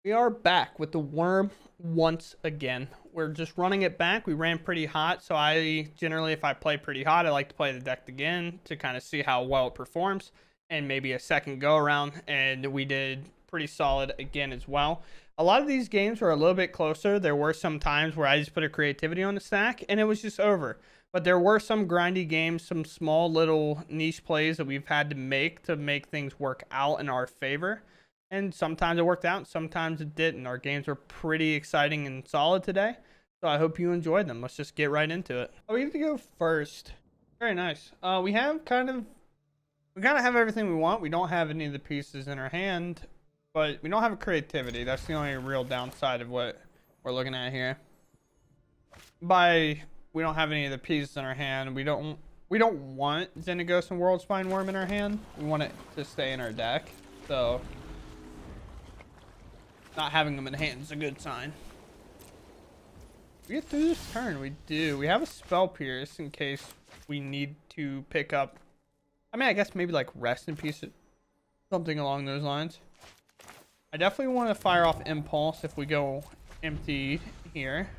We are back with the worm once again. We're just running it back. We ran pretty hot, so I generally, if I play pretty hot, I like to play the deck again to kind of see how well it performs and maybe a second go around. And we did pretty solid again as well. A lot of these games were a little bit closer. There were some times where I just put a creativity on the stack and it was just over. But there were some grindy games, some small little niche plays that we've had to make things work out in our favor. And sometimes it worked out, and sometimes it didn't. Our games were pretty exciting and solid today, so I hope you enjoyed them. Let's just get right into it. Oh, we have to go first. Very nice. We kind of have everything we want. We don't have any of the pieces in our hand, but we don't have a creativity. That's the only real downside of what we're looking at here. We don't have any of the pieces in our hand. We don't want Xenagos and World Spine Worm in our hand. We want it to stay in our deck. So not having them in hand is a good sign. We get through this turn. We do. We have a Spell Pierce in case we need to pick up. I mean, I guess maybe like Rest in Peace, something along those lines. I definitely want to fire off Impulse if we go empty here.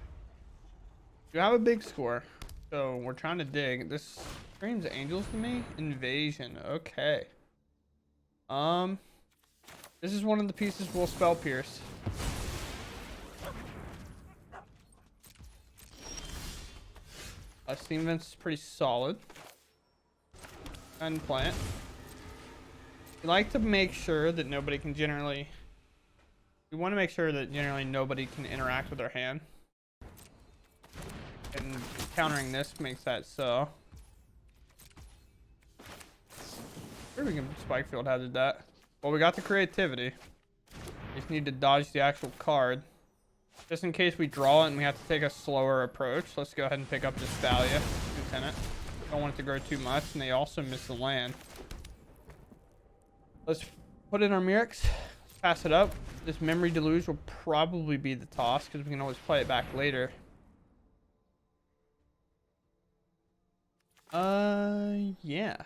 We have a big score, so we're trying to dig. This screams Angels to me. Invasion. Okay. This is one of the pieces we'll Spell Pierce. Steam Vents is pretty solid. And plant. We like to make sure that nobody can generally... We want to make sure that generally nobody can interact with our hand. And countering this makes that so. Sure, we can Spike Field Hazard that. Well, we got the creativity. We just need to dodge the actual card. Just in case we draw it and we have to take a slower approach, let's go ahead and pick up this Thalia, Lieutenant. Don't want it to grow too much, and they also miss the land. Let's put in our Mirrex, pass it up. This Memory Deluge will probably be the toss, because we can always play it back later. Yeah.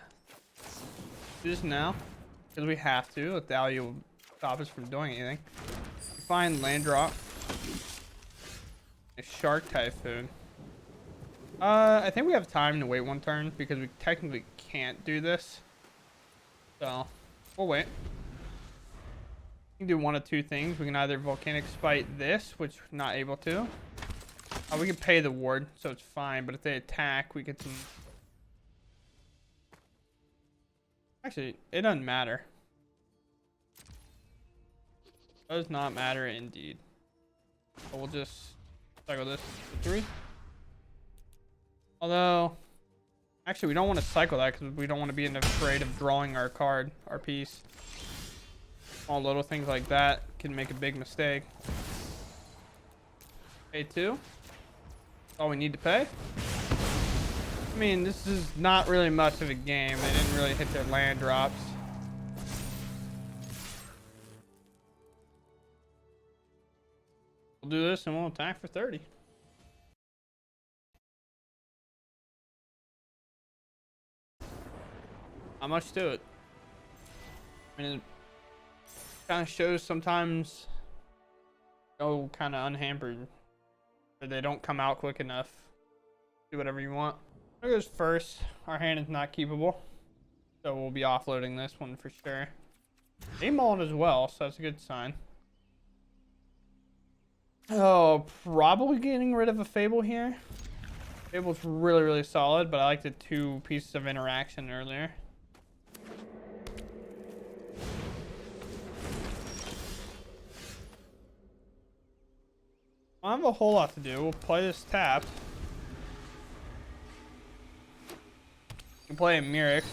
Do this now. Because we have to. The Thalia will stop us from doing anything. We find land drop. A Shark Typhoon. I think we have time to wait one turn because we technically can't do this. So, we'll wait. We can do one of two things. We can either Volcanic Spite this, which we're not able to. We can pay the ward, so it's fine. But if they attack, we get some... Actually, it doesn't matter. Does not matter indeed. But we'll just cycle this to 3. Although, actually, we don't want to cycle that because we don't want to be afraid of drawing our card, our piece. All little things like that can make a big mistake. Pay 2. All we need to pay. I mean, this is not really much of a game. They didn't really hit their land drops. We'll do this and we'll attack for 30. Not much to it. I mean, it kind of shows sometimes go kind of unhampered, or they don't come out quick enough. Do whatever you want. There goes first. Our hand is not keepable, so we'll be offloading this one for sure. They mauled as well, so that's a good sign. Oh, probably getting rid of a Fable here. Fable's really, really solid, but I like the 2 pieces of interaction earlier. I don't have a whole lot to do. We'll play this tapped. We can play a Mirrex.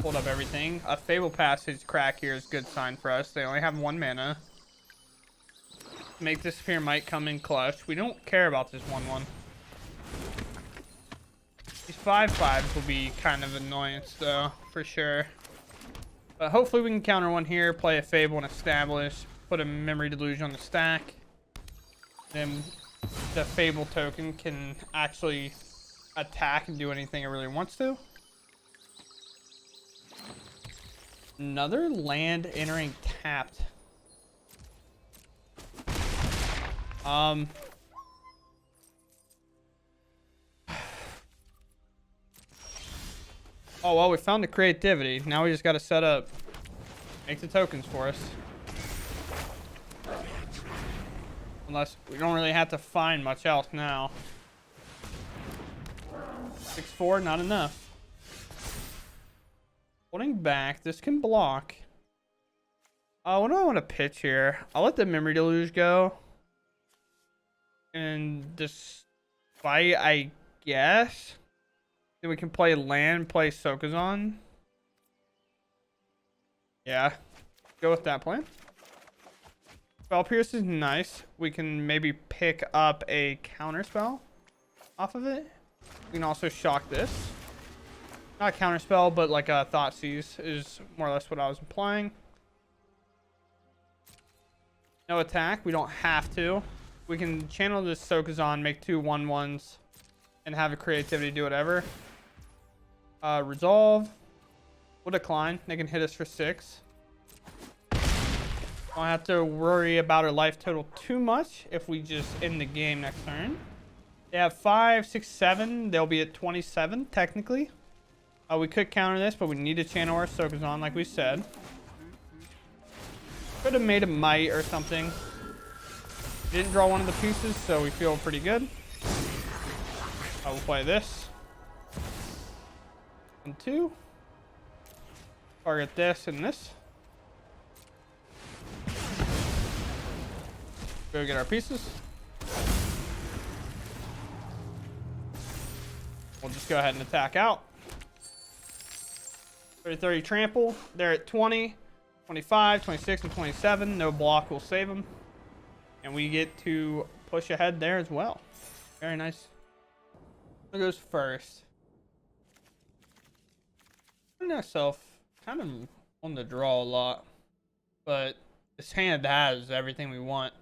Hold up everything. A Fable Passage crack here is a good sign for us. They only have 1 mana. Make this Sphere might come in clutch. We don't care about this 1/1. These 5/5s will be kind of annoyance though, for sure. But hopefully we can counter one here, play a Fable and establish, put a Memory Deluge on the stack. Then the Fable token can actually attack and do anything it really wants to. Another land entering tapped. Oh, well, we found the creativity. Now we just got to set up, make the tokens for us. Unless we don't really have to find much else now. 6-4, not enough. Holding back, this can block. What do I want to pitch here? I'll let the Memory Deluge go. And this fight, I guess. Then we can play land, play Sokazon. Yeah, go with that plan. Spell Pierce is nice. We can maybe pick up a counter spell off of it. We can also shock this. Not counter spell, but like a Thought Seize is more or less what I was implying. No attack. We don't have to. We can channel this Sokazon, make 2 1/1s, and have a creativity do whatever. Resolve. We'll decline. They can hit us for 6. Don't have to worry about our life total too much if we just end the game next turn. They have 5, 6, 7. They'll be at 27 technically. We could counter this, but we need to channel our Sokazon like we said. Could have made a Might or something. Didn't draw one of the pieces, so we feel pretty good. I will play this. 1, 2. Target this and this. Go get our pieces. We'll just go ahead and attack out. 30 trample. They're at 20, 25, 26, and 27. No block will save them. And we get to push ahead there as well. Very nice. Who goes first? I find myself kind of on the draw a lot. But this hand has everything we want.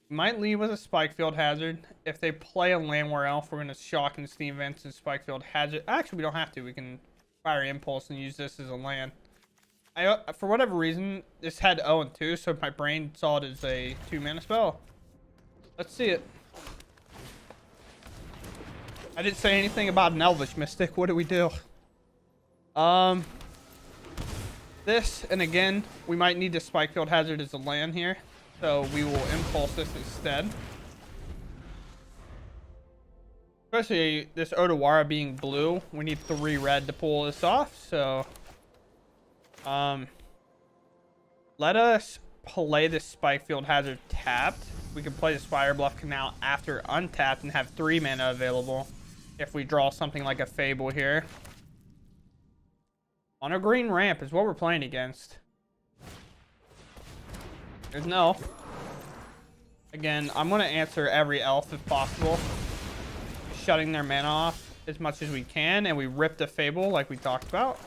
We might lead with a Spikefield Hazard. If they play a Landwar Elf, we're going to shock and Steam Vents and Spikefield Hazard. Actually, we don't have to. We can Fire Impulse and use this as a land. For whatever reason, this had 0 and 2, so my brain saw it as a 2-mana spell. Let's see it. I didn't say anything about an Elvish Mystic. What do we do? This, and again, we might need to Spikefield Hazard as a land here. So we will Impulse this instead. Especially this Odawara being blue. We need 3 red to pull this off. So, let us play this Spikefield Hazard tapped. We can play the Spire Bluff Canal after untapped and have 3 mana available. If we draw something like a Fable here. On a green ramp is what we're playing against. There's no. Again, I'm going to answer every elf if possible. Shutting their mana off as much as we can. And we rip the Fable like we talked about.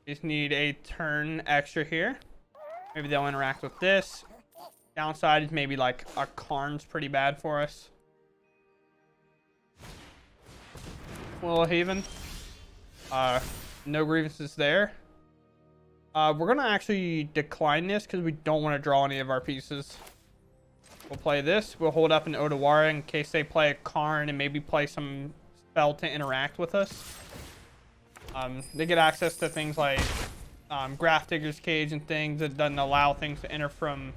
Just need a turn extra here. Maybe they'll interact with this. Downside is maybe like our Karn's pretty bad for us. Willow Haven. No grievances there. We're going to actually decline this because we don't want to draw any of our pieces. We'll play this. We'll hold up an Odawara in case they play a Karn and maybe play some spell to interact with us. They get access to things like Grafdigger's Cage and things that doesn't allow things to enter from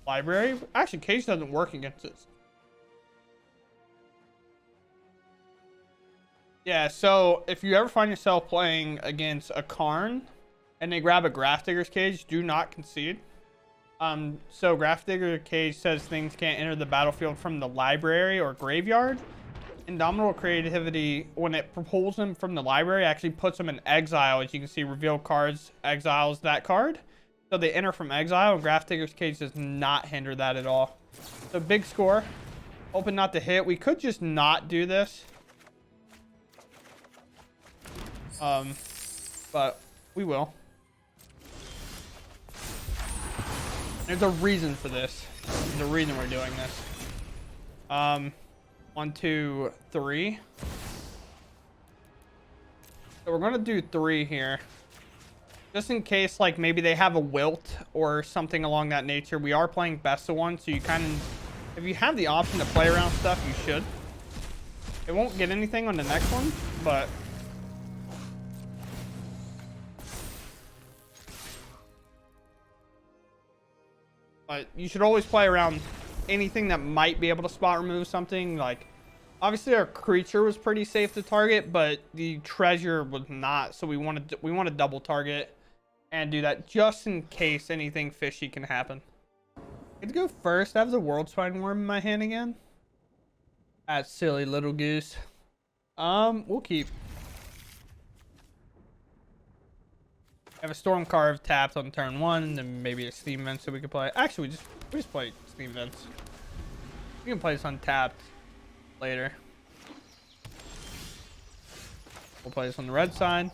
library. Actually, Cage doesn't work against this. Yeah, so if you ever find yourself playing against a Karn and they grab a Grafdigger's Cage, do not concede. So Grafdigger's Cage says things can't enter the battlefield from the library or graveyard. Indomitable Creativity, when it pulls them from the library, actually puts them in exile. As you can see, reveal cards, exiles that card. So they enter from exile, and Grafdigger's Cage does not hinder that at all. So big score. Hoping not to hit. We could just not do this. But we will. There's a reason for this. There's a reason we're doing this. 1, 2, 3. So we're gonna do 3 here. Just in case, like, maybe they have a wilt or something along that nature. We are playing best of one, so you kind of, if you have the option to play around stuff, you should. It won't get anything on the next one, but you should always play around anything that might be able to spot remove something. Like, obviously our creature was pretty safe to target, but the treasure was not, so we want to double target and do that just in case anything fishy can happen. Get to go first. I have the World Spine Worm in my hand again. That silly little goose. We'll keep. I have a Storm Carve tapped on turn 1, and then maybe a Steam Vent so we could play. Actually, we just play Steam Vents. We can play this untapped later. We'll play this on the red side.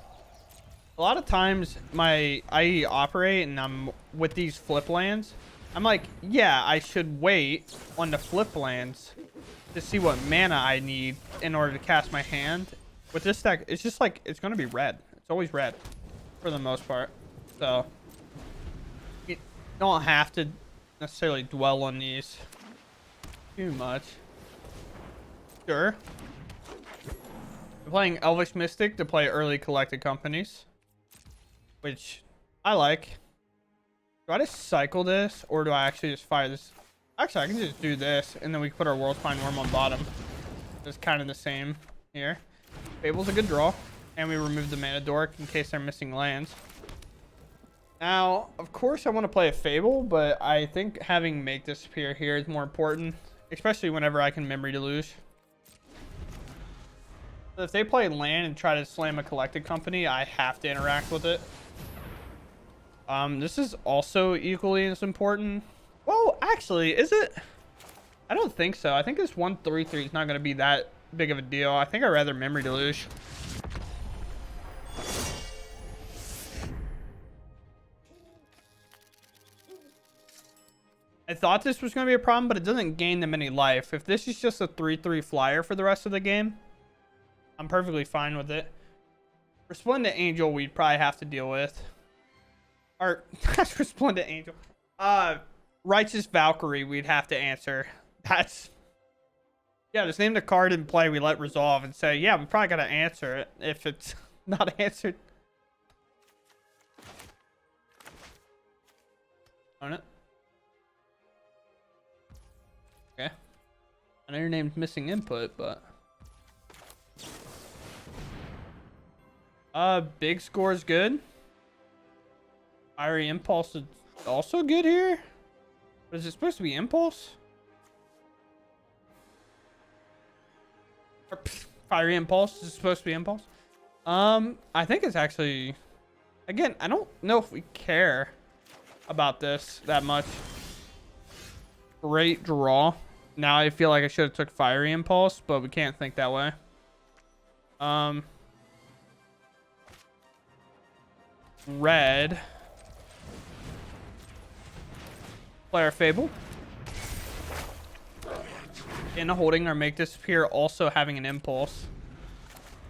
A lot of times I operate and I'm with these flip lands. I'm like, yeah, I should wait on the flip lands to see what mana I need in order to cast my hand. With this deck, it's just like, it's going to be red. It's always red for the most part. So you don't have to necessarily dwell on these too much. Sure. I'm playing Elvish Mystic to play early collected companies, which I like. Do I just cycle this, or do I actually just fire this? Actually, I can just do this, and then we can put our World Spine Worm on bottom. It's kind of the same here. Fable's a good draw, and we remove the Mana Dork in case they're missing lands. Now, of course, I want to play a Fable, but I think having Make Disappear here is more important, especially whenever I can Memory Deluge. So if they play land and try to slam a collected company, I have to interact with it. This is also equally as important. Well, actually, is it? I don't think so. I think this 1/3/3 is not going to be that big of a deal. I think I'd rather Memory Deluge. I thought this was going to be a problem, but it doesn't gain them any life. If this is just a 3/3 flyer for the rest of the game, I'm perfectly fine with it. For Splendid Angel, we'd probably have to deal with. Or, for Splendid Angel. Righteous Valkyrie, we'd have to answer. That's... Yeah, just name the card in play we let resolve and say, yeah, we probably got to answer it if it's not answered. Own it. Okay. I know your name's missing input, but... Big Score is good. Fiery Impulse is also good here. But is it supposed to be Impulse? Or, Fiery Impulse is supposed to be Impulse. I think it's actually, again, I don't know if we care about this that much. Great draw. Now I feel like I should have took Fiery Impulse, but we can't think that way. Red. Player Fable. In holding our Make Disappear, also having an Impulse.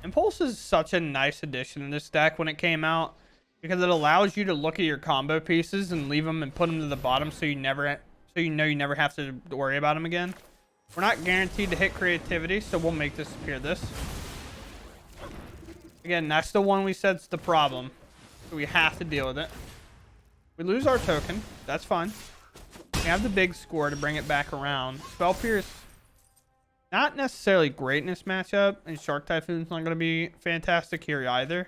Impulse is such a nice addition in this deck when it came out, because it allows you to look at your combo pieces and leave them and put them to the bottom, so you know you never have to worry about them again. We're not guaranteed to hit creativity, so we'll Make Disappear this. Again, that's the one we said's the problem. So we have to deal with it. We lose our token. That's fine. We have the Big Score to bring it back around. Spell Pierce, not necessarily great in this matchup. And Shark Typhoon's not going to be fantastic here either.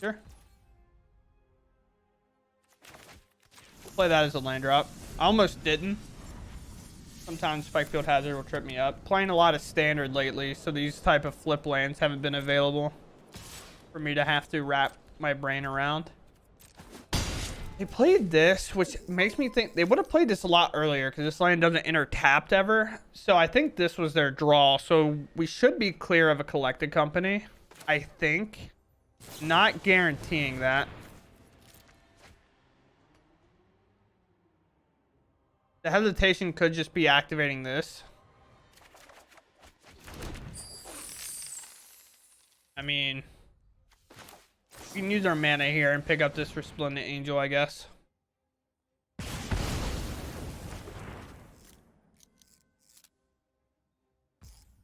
Sure. Play that as a land drop. I almost didn't. Sometimes Spikefield Hazard will trip me up. Playing a lot of standard lately, so these type of flip lands haven't been available for me to have to wrap my brain around. They played this, which makes me think they would have played this a lot earlier because this land doesn't enter tapped ever. So I think this was their draw. So we should be clear of a collected company, I think. Not guaranteeing that. The hesitation could just be activating this. I mean, we can use our mana here and pick up this Resplendent Angel, I guess.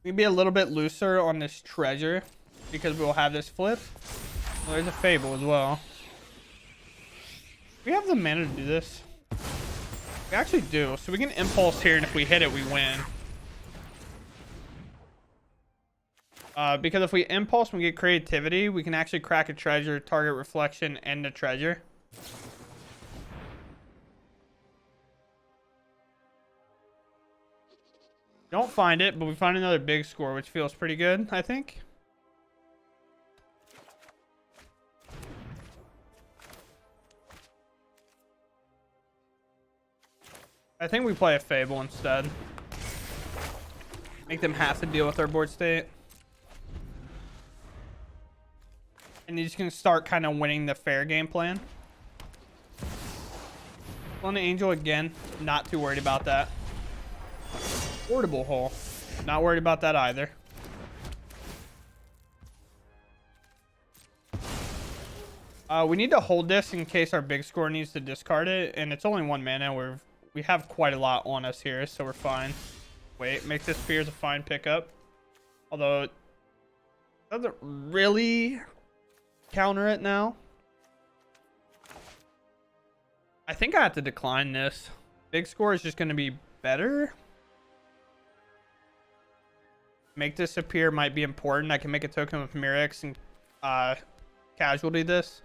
We can be a little bit looser on this treasure because we'll have this flip. Well, there's a Fable as well. We have the mana to do this. We actually do. So we can impulse here, and if we hit it, we win. Because if we impulse and we get creativity, we can actually crack a treasure, target reflection, and the treasure. Don't find it, but we find another big score, which feels pretty good, I think. I think we play a Fable instead. Make them have to deal with our board state. And you're just going to start kind of winning the fair game plan. On the Angel again. Not too worried about that. Portable hole. Not worried about that either. We need to hold this in case our big score needs to discard it. And it's only 1 mana. We have quite a lot on us here, so we're fine. Wait, make this Fear as a fine pickup. Although it doesn't really counter it now. I think I have to decline this. Big score is just going to be better. Make this appear might be important. I can make a token with Mirrex and casualty this.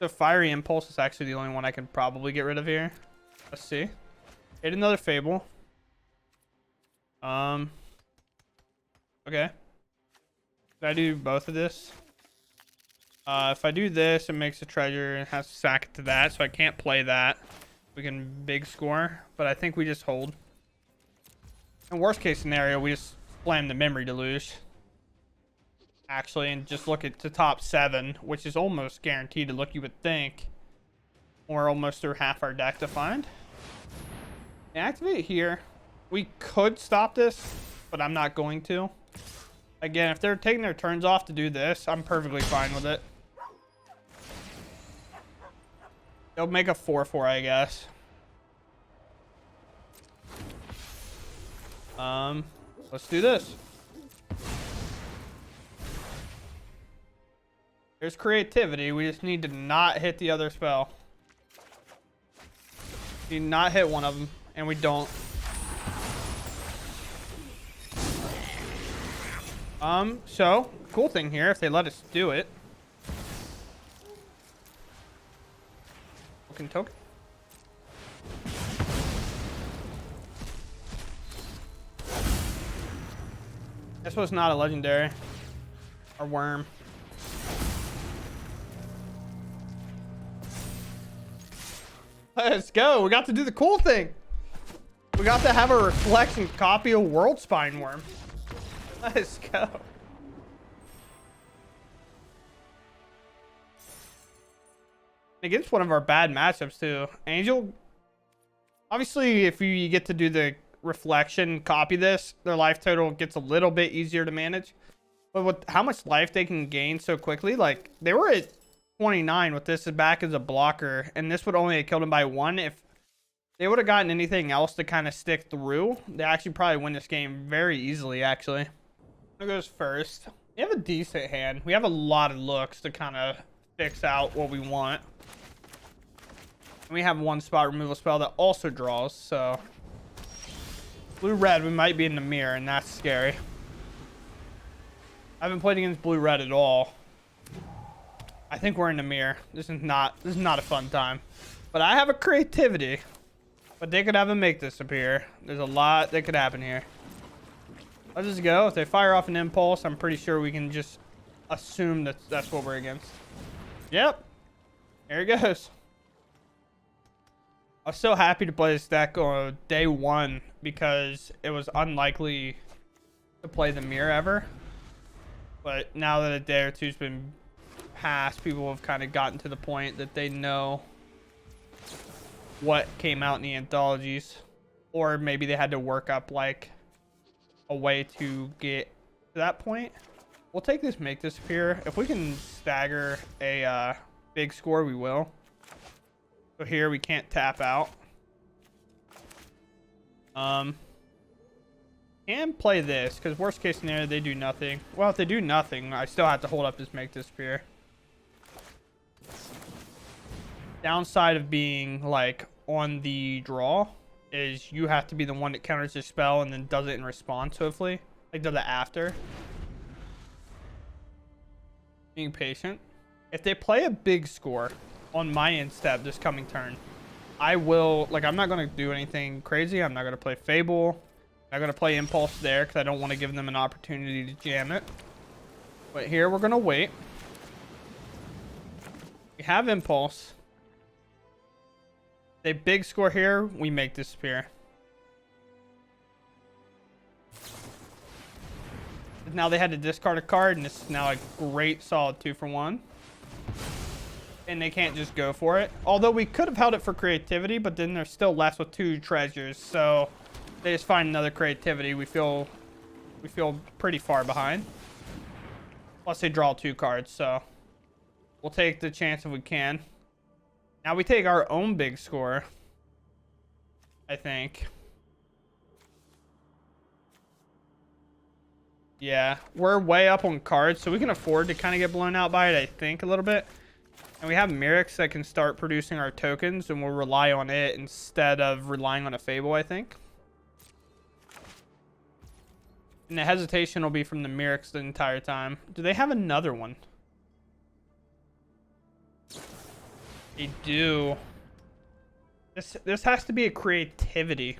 So Fiery Impulse is actually the only one I can probably get rid of here. Let's see. Hit another Fable. Okay. Did I do both of this? If I do this, it makes a treasure and has to sack it to that, so I can't play that. We can big score, but I think we just hold. In worst case scenario, we just slam the Memory Deluge. Actually, and just look at the top 7, which is almost guaranteed to look, you would think. We're almost through half our deck to find. Activate here. We could stop this, but I'm not going to. Again, if they're taking their turns off to do this, I'm perfectly fine with it. They'll make a 4/4, I guess. Let's do this. There's creativity. We just need to not hit the other spell. We need not hit one of them, and we don't. So cool thing here, if they let us do it. Token. This was not a legendary. Or worm. Let's go. We got to do the cool thing. We got to have a reflection copy of World Spine Worm. Let's go. Against one of our bad matchups too. Angel. Obviously, if you get to do the reflection, copy this, their life total gets a little bit easier to manage. But with how much life they can gain so quickly, like they were at 29 with this back as a blocker, and this would only have killed them by 1. If they would have gotten anything else to kind of stick through, they actually probably win this game very easily, actually. Who goes first? We have a decent hand. We have a lot of looks to kind of fix out what we want. And we have 1 spot removal spell that also draws, so blue-red, we might be in the mirror, and that's scary. I haven't played against blue-red at all. I think we're in the mirror. This is not a fun time. But I have a creativity. But they could have a make this appear. There's a lot that could happen here. Let's just go. If they fire off an impulse, I'm pretty sure we can just assume that that's what we're against. Yep. There it goes. I was so happy to play this deck on day 1 because it was unlikely to play the mirror ever. But now that a day or two's been passed, people have kind of gotten to the point that they know what came out in the anthologies. Or maybe they had to work up like a way to get to that point. We'll take this, make this appear. If we can stagger a big score, we will. So here we can't tap out. Can play this, because worst case scenario, they do nothing. Well, if they do nothing, I still have to hold up this, make this appear. Downside of being like on the draw is you have to be the one that counters the spell and then does it in response, hopefully. Like does it after. Being patient. If they play a big score on my end step this coming turn, I will, like, I'm not going to do anything crazy. I'm not going to play Fable. I'm not going to play Impulse there because I don't want to give them an opportunity to jam it. But here we're going to wait. We have Impulse. They big score here, we make disappear. Now they had to discard a card, and this is now a great solid 2-for-1. And they can't just go for it. Although we could have held it for creativity, but then they're still left with 2 treasures. So they just find another creativity. We feel pretty far behind. Plus they draw 2 cards, so we'll take the chance if we can. Now we take our own big score, I think. Yeah, we're way up on cards, so we can afford to kind of get blown out by it, I think, a little bit. And we have Mythic that can start producing our tokens, and we'll rely on it instead of relying on a Fable, I think. And the hesitation will be from the Mythic the entire time. Do they have another one? They do. This has to be a creativity.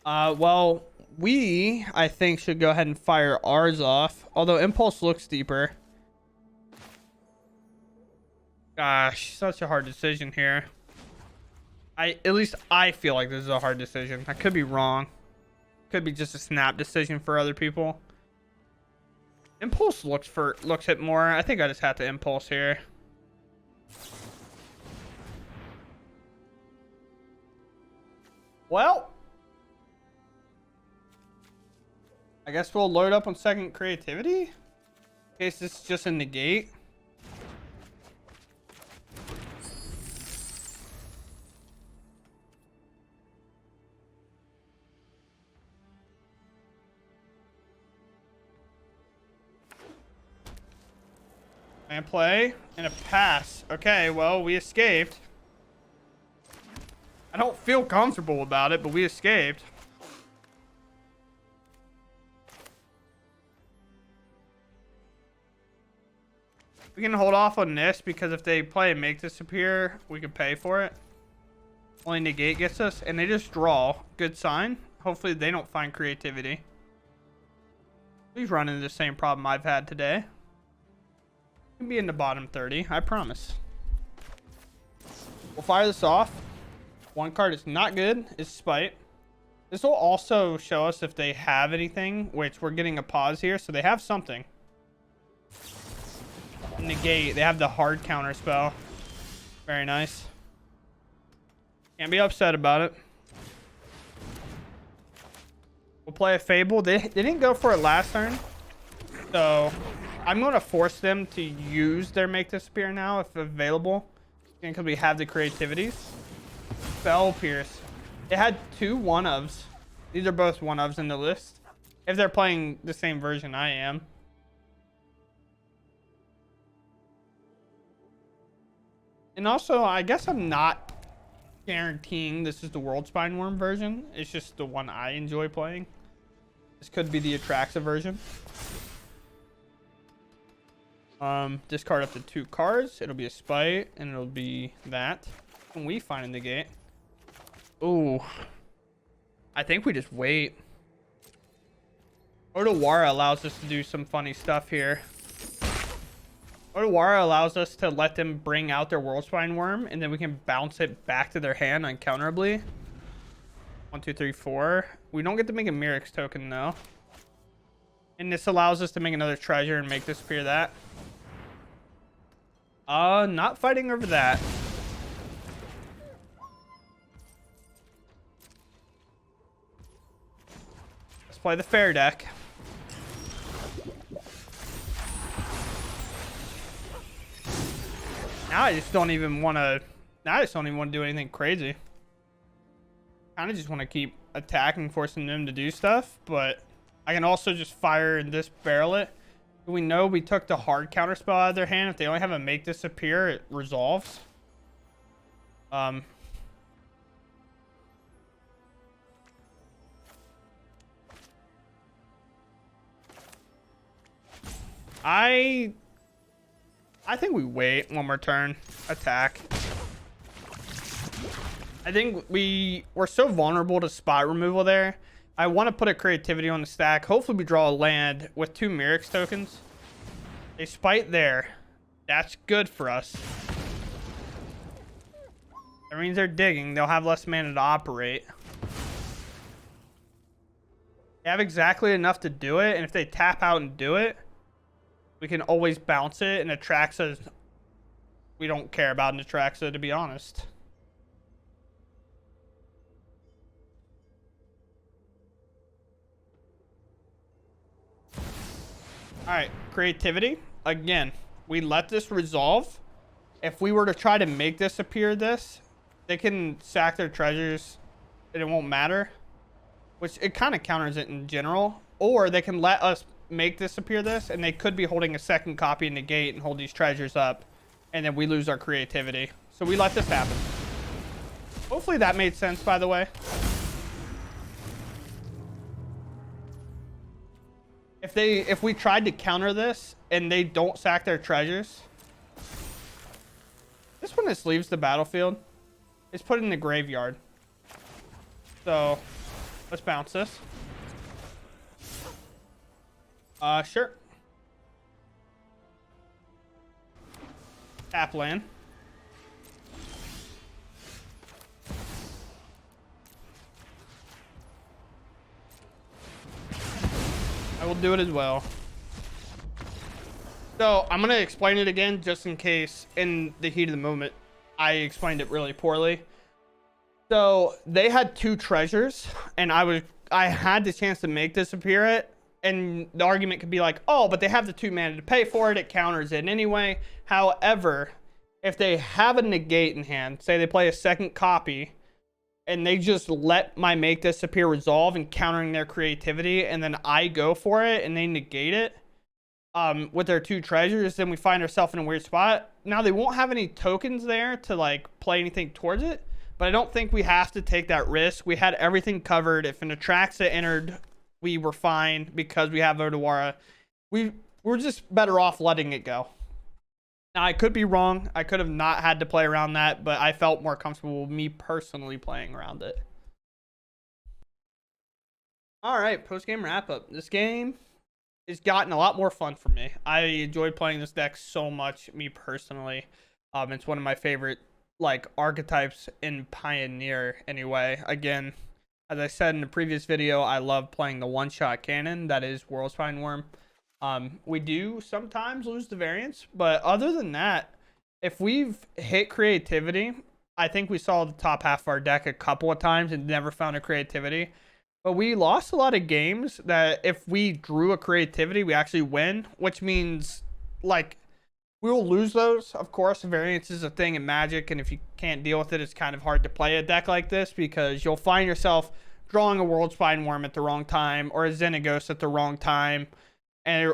Well, we, I think, should go ahead and fire ours off. Although Impulse looks deeper. Gosh, such a hard decision here. At least I feel like this is a hard decision. I could be wrong. Could be just a snap decision for other people. Impulse looks it more. I think I just have to Impulse here. Well, I guess we'll load up on second creativity. In case this is just a negate. And play and a pass. Okay, well, we escaped. I don't feel comfortable about it, but we escaped. We can hold off on this because if they play and make this appear, we can pay for it. Only negate gets us, and they just draw. Good sign. Hopefully they don't find creativity. He's running the same problem I've had today. Can be in the bottom 30, I promise. We'll fire this off. One card is not good, is Spite. This will also show us if they have anything, which we're getting a pause here, so they have something. Negate, they have the hard counter spell. Very nice. Can't be upset about it. We'll play a Fable. They didn't go for it last turn, so I'm going to force them to use their Make Disappear now if available, because we have the creativities. Spell Pierce. It had 2 one-ofs. These are both one-ofs in the list. If they're playing the same version I am. And also, I guess I'm not guaranteeing this is the World Spine Worm version. It's just the one I enjoy playing. This could be the Atraxa version. Discard up to 2 cards. It'll be a Spite, and it'll be that. Can we find a negate? Ooh. I think we just wait. Otawara allows us to do some funny stuff here. Otawara allows us to let them bring out their World Spine Worm, and then we can bounce it back to their hand uncounterably. 1, 2, 3, 4. We don't get to make a Myrick's token, though. And this allows us to make another treasure and make disappear that. Not fighting over that. Let's play the fair deck. Now I just don't even want to. Now I just don't even want to do anything crazy. Kind of just want to keep attacking, forcing them to do stuff. But I can also just fire and this barrel it. We know we took the hard counter spell out of their hand. If they only have a make disappear, it resolves. I think we wait one more turn. Attack. I think we're so vulnerable to spot removal there. I want to put a creativity on the stack. Hopefully we draw a land with 2 Myrics tokens. A spite there. That's good for us. That means they're digging. They'll have less mana to operate. They have exactly enough to do it, and if they tap out and do it, we can always bounce it, and Atraxa, we don't care about an Atraxa, to be honest. Alright, creativity. Again, we let this resolve. If we were to try to make this appear this, they can sack their treasures and it won't matter. Which, it kind of counters it in general. Or they can let us make this appear this, and they could be holding a second copy in the gate and hold these treasures up. And then we lose our creativity. So we let this happen. Hopefully that made sense, by the way. If we tried to counter this and they don't sack their treasures, this one just leaves the battlefield. It's put in the graveyard. So let's bounce this. Sure. Tap land. I will do it as well. So I'm going to explain it again just in case in the heat of the moment I explained it really poorly. So they had 2 treasures and I had the chance to make this appear it, and the argument could be like, oh, but they have the 2 mana to pay for it, it counters it anyway. However, if they have a negate in hand, say they play a second copy and they just let my make disappear resolve and countering their creativity, and then I go for it and they negate it with their 2 treasures, then we find ourselves in a weird spot. Now they won't have any tokens there to like play anything towards it, but I don't think we have to take that risk. We had everything covered. If an Atraxa entered, we were fine because we have Odawara. We're just better off letting it go. Now, I could be wrong. I could have not had to play around that, but I felt more comfortable with me personally playing around it. All right, post-game wrap-up. This game has gotten a lot more fun for me. I enjoyed playing this deck so much, me personally. It's one of my favorite like archetypes in Pioneer anyway. Again, as I said in the previous video, I love playing the one-shot cannon that is Worldspine Worm. We do sometimes lose the variance, but other than that, if we've hit creativity, I think we saw the top half of our deck a couple of times and never found a creativity. But we lost a lot of games that if we drew a creativity, we actually win, which means like we will lose those. Of course, variance is a thing in Magic, and if you can't deal with it, it's kind of hard to play a deck like this because you'll find yourself drawing a Worldspine Worm at the wrong time or a Xenagos at the wrong time,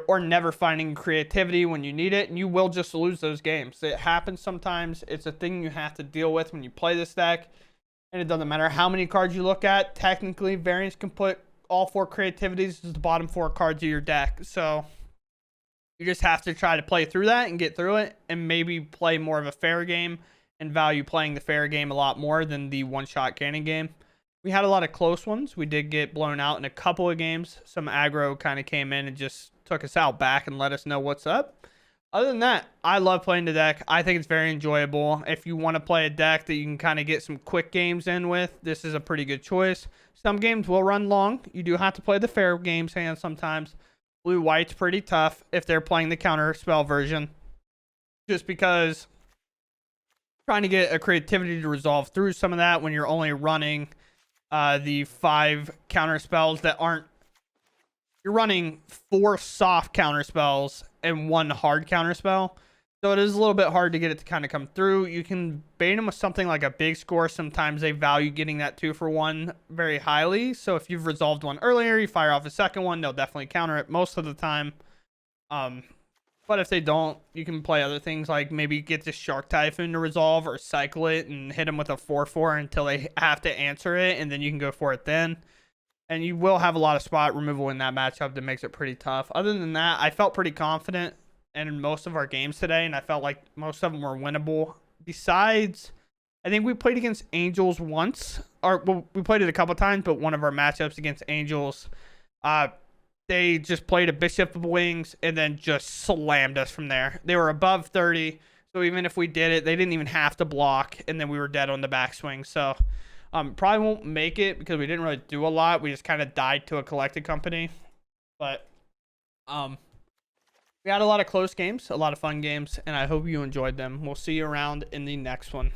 or never finding creativity when you need it, and you will just lose those games. It happens sometimes. It's a thing you have to deal with when you play this deck, and it doesn't matter how many cards you look at. Technically, variance can put all 4 creativities as the bottom 4 cards of your deck, so you just have to try to play through that and get through it, and maybe play more of a fair game and value playing the fair game a lot more than the one-shot cannon game. We had a lot of close ones. We did get blown out in a couple of games. Some aggro kind of came in and just took us out back and let us know what's up. Other than that, I love playing the deck. I think it's very enjoyable. If you want to play a deck that you can kind of get some quick games in with, this is a pretty good choice. Some games will run long. You do have to play the fair games hand sometimes. Blue-white's pretty tough if they're playing the counter spell version, just because trying to get a creativity to resolve through some of that when you're only running the 5 counter spells that aren't, you're running 4 soft counter spells and 1 hard counter spell. So it is a little bit hard to get it to kind of come through. You can bait them with something like a big score. Sometimes they value getting that 2-for-1 very highly. So if you've resolved one earlier, you fire off a second one, they'll definitely counter it most of the time. But if they don't, you can play other things like maybe get this Shark Typhoon to resolve or cycle it and hit them with a 4-4 until they have to answer it, and then you can go for it then. And you will have a lot of spot removal in that matchup that makes it pretty tough. Other than that, I felt pretty confident in most of our games today, and I felt like most of them were winnable. Besides, I think we played against Angels once, or well, we played it a couple times, but one of our matchups against Angels, they just played a Bishop of Wings and then just slammed us from there. They were above 30, so even if we did it, they didn't even have to block, and then we were dead on the backswing. So probably won't make it because we didn't really do a lot. We just kind of died to a collected company. But we had a lot of close games, a lot of fun games, and I hope you enjoyed them. We'll see you around in the next one.